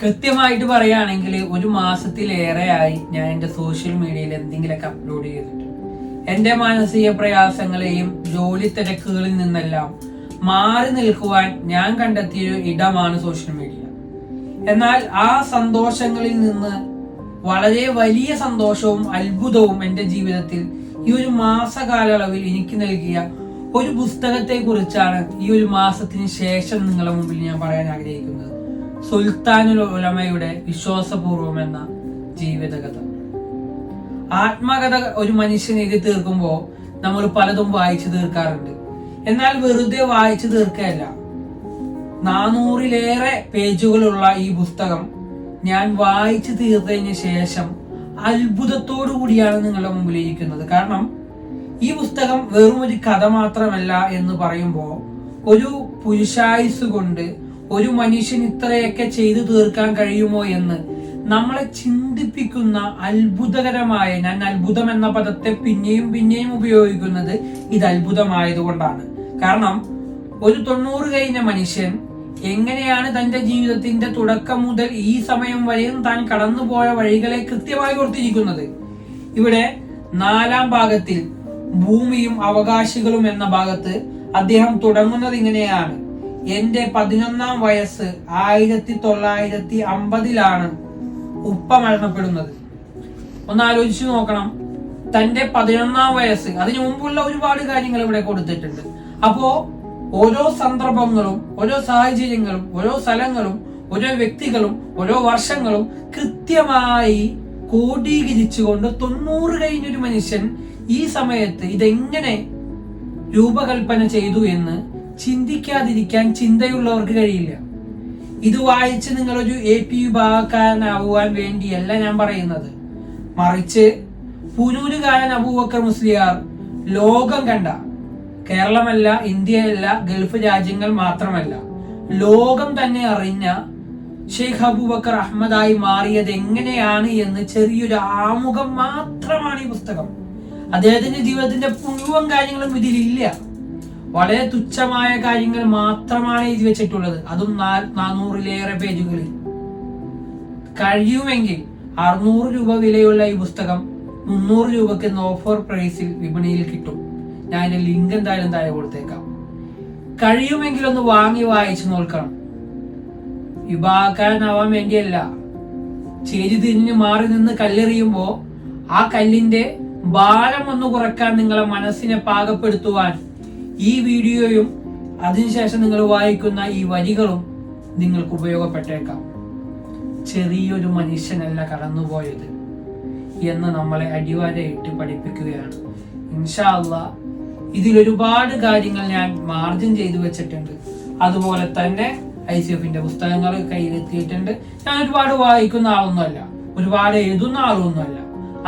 കൃത്യമായിട്ട് പറയുകയാണെങ്കിൽ ഒരു മാസത്തിലേറെയായി ഞാൻ എൻ്റെ സോഷ്യൽ മീഡിയയിൽ എന്തെങ്കിലുമൊക്കെ അപ്ലോഡ് ചെയ്തിട്ടുണ്ട്. എൻ്റെ മാനസിക പ്രയാസങ്ങളെയും ജോലി തിരക്കുകളിൽ നിന്നെല്ലാം മാറി നിൽക്കുവാൻ ഞാൻ കണ്ടെത്തിയ ഇടമാണ് സോഷ്യൽ മീഡിയ. എന്നാൽ ആ സന്തോഷങ്ങളിൽ നിന്ന് വളരെ വലിയ സന്തോഷവും അത്ഭുതവും എൻ്റെ ജീവിതത്തിൽ ഈ ഒരു മാസകാലയളവിൽ എനിക്ക് നൽകിയ ഒരു പുസ്തകത്തെ കുറിച്ചാണ് ഈ ഒരു മാസത്തിന് ശേഷം നിങ്ങളുടെ മുമ്പിൽ ഞാൻ പറയാൻ ആഗ്രഹിക്കുന്നത്. സുൽത്താനുൽ ഉലമയുടെ വിശ്വാസപൂർവം എന്ന ജീവിതകഥ. ആത്മകഥ ഒരു മനുഷ്യൻ എഴുതി തീർക്കുമ്പോൾ നമ്മൾ പലതും വായിച്ചു തീർക്കാറുണ്ട്. എന്നാൽ വെറുതെ വായിച്ചു തീർക്കുകയല്ല. 400-ലേറെ പേജുകളുള്ള ഈ പുസ്തകം ഞാൻ വായിച്ചു തീർത്തതിന് ശേഷം അത്ഭുതത്തോടു കൂടിയാണ് നിങ്ങളുടെ മുമ്പിൽ ഇരിക്കുന്നത്. കാരണം ഈ പുസ്തകം വെറും ഒരു കഥ മാത്രമല്ല എന്ന് പറയുമ്പോൾ, ഒരു പുരുഷായുസ് കൊണ്ട് ഒരു മനുഷ്യൻ ഇത്രയൊക്കെ ചെയ്തു തീർക്കാൻ കഴിയുമോ എന്ന് നമ്മളെ ചിന്തിപ്പിക്കുന്ന അത്ഭുതകരമായ, ഞാൻ അത്ഭുതം എന്ന പദത്തെ പിന്നെയും പിന്നെയും ഉപയോഗിക്കുന്നത് ഇത് അത്ഭുതമായതുകൊണ്ടാണ്. കാരണം ഒരു 90 കഴിഞ്ഞ മനുഷ്യൻ എങ്ങനെയാണ് തന്റെ ജീവിതത്തിന്റെ തുടക്കം മുതൽ ഈ സമയം വരെയും താൻ കടന്നുപോയ വഴികളെ കൃത്യമായി ഓർത്തിരിക്കുന്നത്. ഇവിടെ 4-ാം ഭാഗത്തിൽ ഭൂമിയും അവകാശികളും എന്ന ഭാഗത്ത് അദ്ദേഹം തുടങ്ങുന്നത് ഇങ്ങനെയാണ്: എന്റെ 11-ാം വയസ്സ് 1950-ലാണ് ഉപ്പ മരണപ്പെടുന്നത്. ഒന്ന് ആലോചിച്ചു നോക്കണം. തന്റെ 11-ാം വയസ്സ്, അതിനു മുമ്പുള്ള ഒരുപാട് കാര്യങ്ങൾ ഇവിടെ കൊടുത്തിട്ടുണ്ട്. അപ്പോ ഓരോ സന്ദർഭങ്ങളും, ഓരോ സാഹചര്യങ്ങളും, ഓരോ സ്ഥലങ്ങളും, ഓരോ വ്യക്തികളും, ഓരോ വർഷങ്ങളും കൃത്യമായി കോടീകരിച്ചുകൊണ്ട് 90 കഴിഞ്ഞൊരു മനുഷ്യൻ ഈ സമയത്ത് ഇതെങ്ങനെ രൂപകൽപ്പന ചെയ്തു എന്ന് ചിന്തിക്കാതിരിക്കാൻ ചിന്തയുള്ളവർക്ക് കഴിയില്ല. ഇത് വായിച്ച് നിങ്ങളൊരു AP വിഭാഗക്കാരനാവുവാൻ വേണ്ടിയല്ല ഞാൻ പറയുന്നത്. മറിച്ച് പുനൂരുകാരൻ അബൂബക്കർ മുസ്ലിയാർ ലോകം കണ്ട, കേരളമല്ല, ഇന്ത്യയല്ല, ഗൾഫ് രാജ്യങ്ങൾ മാത്രമല്ല, ലോകം തന്നെ അറിഞ്ഞ ഷെയ്ഖ് അബൂബക്കർ അഹമ്മദായി മാറിയത് എങ്ങനെയാണ് എന്ന് ചെറിയൊരു ആമുഖം മാത്രമാണ് ഈ പുസ്തകം. അദ്ദേഹത്തിന്റെ ജീവിതത്തിന്റെ മുഴുവൻ കാര്യങ്ങളും ഇതിലില്ല. വളരെ തുച്ഛമായ കാര്യങ്ങൾ മാത്രമാണ് എഴുതി വെച്ചിട്ടുള്ളത്, അതും 400-ലേറെ പേജുകളിൽ. കഴിയുമെങ്കിൽ 600 രൂപ വിലയുള്ള ഈ പുസ്തകം 300 രൂപക്ക് ഓഫർ പ്രൈസിൽ വിപണിയിൽ കിട്ടും. ഞാൻ അതിന്റെ ലിങ്ക് എന്തായാലും താഴെ കൊടുത്തേക്കാം. കഴിയുമെങ്കിൽ ഒന്ന് വാങ്ങി വായിച്ചു നോക്കണം. വിഭാഗക്കാരനാവാൻ വേണ്ടിയല്ല, ചേരി തിരിഞ്ഞ് മാറി നിന്ന് കല്ലെറിയുമ്പോ ആ കല്ലിന്റെ ഭാരം ഒന്ന് കുറയ്ക്കാൻ, നിങ്ങളെ മനസ്സിനെ പാകപ്പെടുത്തുവാൻ ഈ വീഡിയോയും അതിനുശേഷം നിങ്ങൾ വായിക്കുന്ന ഈ വരികളും നിങ്ങൾക്ക് ഉപയോഗപ്പെട്ടേക്കാം. ചെറിയൊരു മനുഷ്യനല്ല കടന്നുപോയത് എന്ന് നമ്മളെ അടിവരയിട്ട് പഠിപ്പിക്കുകയാണ്. ഇൻഷാ അല്ലാഹ് ഇതിലൊരുപാട് കാര്യങ്ങൾ ഞാൻ മാർജിൻ ചെയ്തു വെച്ചിട്ടുണ്ട്. അതുപോലെ തന്നെ ICF-ന്റെ പുസ്തകങ്ങൾ കയ്യിലെത്തിയിട്ടുണ്ട്. ഞാൻ ഒരുപാട് വായിക്കുന്ന ആളൊന്നുമല്ല, ഒരുപാട് എഴുതുന്ന ആളൊന്നുമല്ല.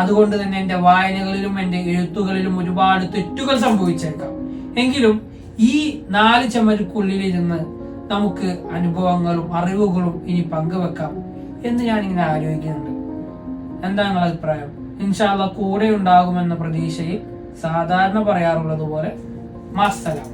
അതുകൊണ്ട് തന്നെ എൻ്റെ വായനകളിലും എൻ്റെ എഴുത്തുകളിലും ഒരുപാട് തെറ്റുകൾ സംഭവിച്ചേക്കാം. എങ്കിലും ഈ 4 ചുമരുക്കുള്ളിലിരുന്ന് നമുക്ക് അനുഭവങ്ങളും അറിവുകളും ഇനി പങ്കുവെക്കാം എന്ന് ഞാനിങ്ങനെ ആലോചിക്കുന്നുണ്ട്. എന്താ നിങ്ങളുടെ അഭിപ്രായം? ഇൻഷാ അല്ലാഹ് കൂടെ ഉണ്ടാകുമെന്ന പ്രതീക്ഷയിൽ സാധാരണ പറയാറുള്ളത് പോലെ മാസ്സലാം.